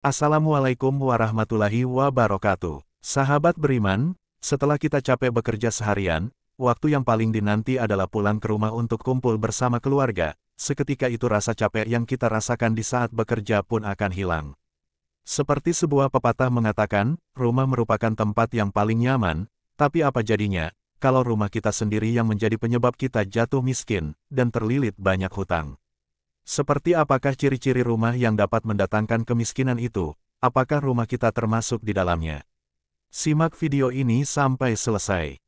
Assalamualaikum warahmatullahi wabarakatuh. Sahabat beriman, setelah kita capek bekerja seharian, waktu yang paling dinanti adalah pulang ke rumah untuk kumpul bersama keluarga. Seketika itu rasa capek yang kita rasakan di saat bekerja pun akan hilang. Seperti sebuah pepatah mengatakan, rumah merupakan tempat yang paling nyaman, tapi apa jadinya, kalau rumah kita sendiri yang menjadi penyebab kita jatuh miskin, dan terlilit banyak hutang. Seperti apakah ciri-ciri rumah yang dapat mendatangkan kemiskinan itu? Apakah rumah kita termasuk di dalamnya? Simak video ini sampai selesai.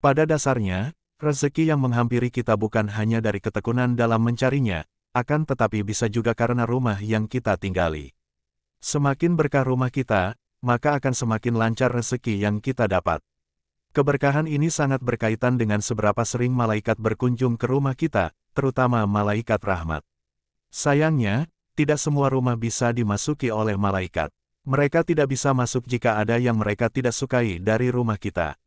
Pada dasarnya, rezeki yang menghampiri kita bukan hanya dari ketekunan dalam mencarinya, akan tetapi bisa juga karena rumah yang kita tinggali. Semakin berkah rumah kita, maka akan semakin lancar rezeki yang kita dapat. Keberkahan ini sangat berkaitan dengan seberapa sering malaikat berkunjung ke rumah kita, terutama malaikat rahmat. Sayangnya, tidak semua rumah bisa dimasuki oleh malaikat. Mereka tidak bisa masuk jika ada yang mereka tidak sukai dari rumah kita.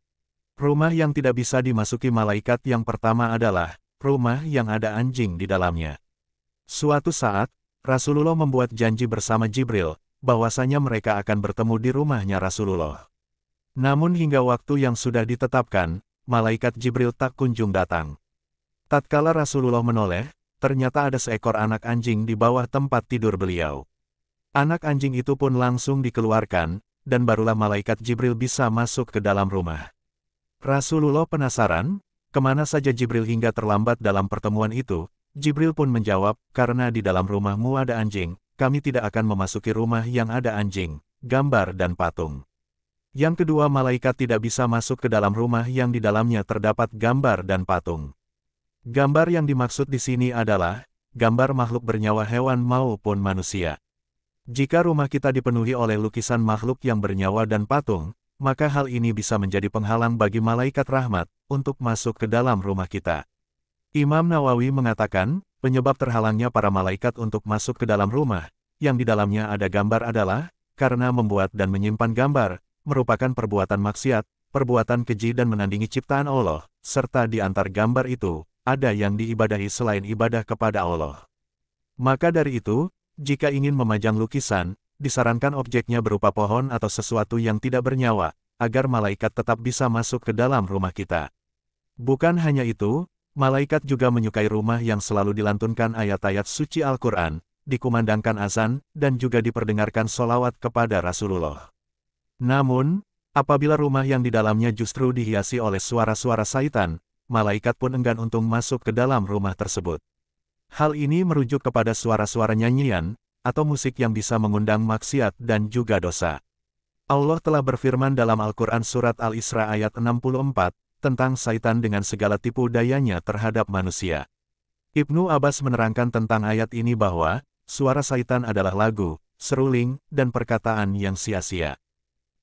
Rumah yang tidak bisa dimasuki malaikat yang pertama adalah rumah yang ada anjing di dalamnya. Suatu saat, Rasulullah membuat janji bersama Jibril, bahwasanya mereka akan bertemu di rumahnya Rasulullah. Namun hingga waktu yang sudah ditetapkan, malaikat Jibril tak kunjung datang. Tatkala Rasulullah menoleh, ternyata ada seekor anak anjing di bawah tempat tidur beliau. Anak anjing itu pun langsung dikeluarkan, dan barulah malaikat Jibril bisa masuk ke dalam rumah. Rasulullah penasaran, kemana saja Jibril hingga terlambat dalam pertemuan itu. Jibril pun menjawab, karena di dalam rumahmu ada anjing, kami tidak akan memasuki rumah yang ada anjing, gambar dan patung. Yang kedua, malaikat tidak bisa masuk ke dalam rumah yang di dalamnya terdapat gambar dan patung. Gambar yang dimaksud di sini adalah gambar makhluk bernyawa hewan maupun manusia. Jika rumah kita dipenuhi oleh lukisan makhluk yang bernyawa dan patung, maka hal ini bisa menjadi penghalang bagi malaikat rahmat untuk masuk ke dalam rumah kita. Imam Nawawi mengatakan, penyebab terhalangnya para malaikat untuk masuk ke dalam rumah yang di dalamnya ada gambar adalah karena membuat dan menyimpan gambar merupakan perbuatan maksiat, perbuatan keji dan menandingi ciptaan Allah, serta di antar gambar itu, ada yang diibadahi selain ibadah kepada Allah. Maka dari itu, jika ingin memajang lukisan, disarankan objeknya berupa pohon atau sesuatu yang tidak bernyawa, agar malaikat tetap bisa masuk ke dalam rumah kita. Bukan hanya itu, malaikat juga menyukai rumah yang selalu dilantunkan ayat-ayat suci Al-Quran, dikumandangkan azan, dan juga diperdengarkan sholawat kepada Rasulullah. Namun, apabila rumah yang di dalamnya justru dihiasi oleh suara-suara syaitan, malaikat pun enggan untuk masuk ke dalam rumah tersebut. Hal ini merujuk kepada suara-suara nyanyian, atau musik yang bisa mengundang maksiat dan juga dosa. Allah telah berfirman dalam Al-Quran Surat Al-Isra ayat 64, tentang syaitan dengan segala tipu dayanya terhadap manusia. Ibnu Abbas menerangkan tentang ayat ini bahwa, suara syaitan adalah lagu, seruling, dan perkataan yang sia-sia.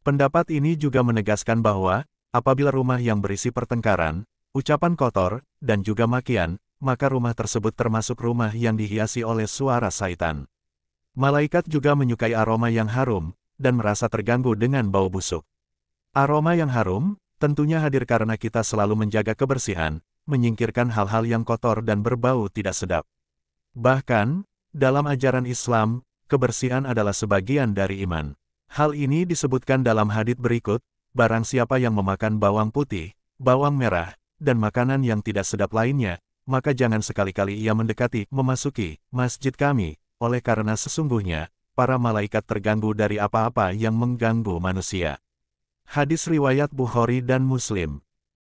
Pendapat ini juga menegaskan bahwa, apabila rumah yang berisi pertengkaran, ucapan kotor, dan juga makian, maka rumah tersebut termasuk rumah yang dihiasi oleh suara syaitan. Malaikat juga menyukai aroma yang harum, dan merasa terganggu dengan bau busuk. Aroma yang harum, tentunya hadir karena kita selalu menjaga kebersihan, menyingkirkan hal-hal yang kotor dan berbau tidak sedap. Bahkan, dalam ajaran Islam, kebersihan adalah sebagian dari iman. Hal ini disebutkan dalam hadits berikut, barang siapa yang memakan bawang putih, bawang merah, dan makanan yang tidak sedap lainnya, maka jangan sekali-kali ia memasuki masjid kami, oleh karena sesungguhnya, para malaikat terganggu dari apa-apa yang mengganggu manusia. Hadis riwayat Bukhari dan Muslim.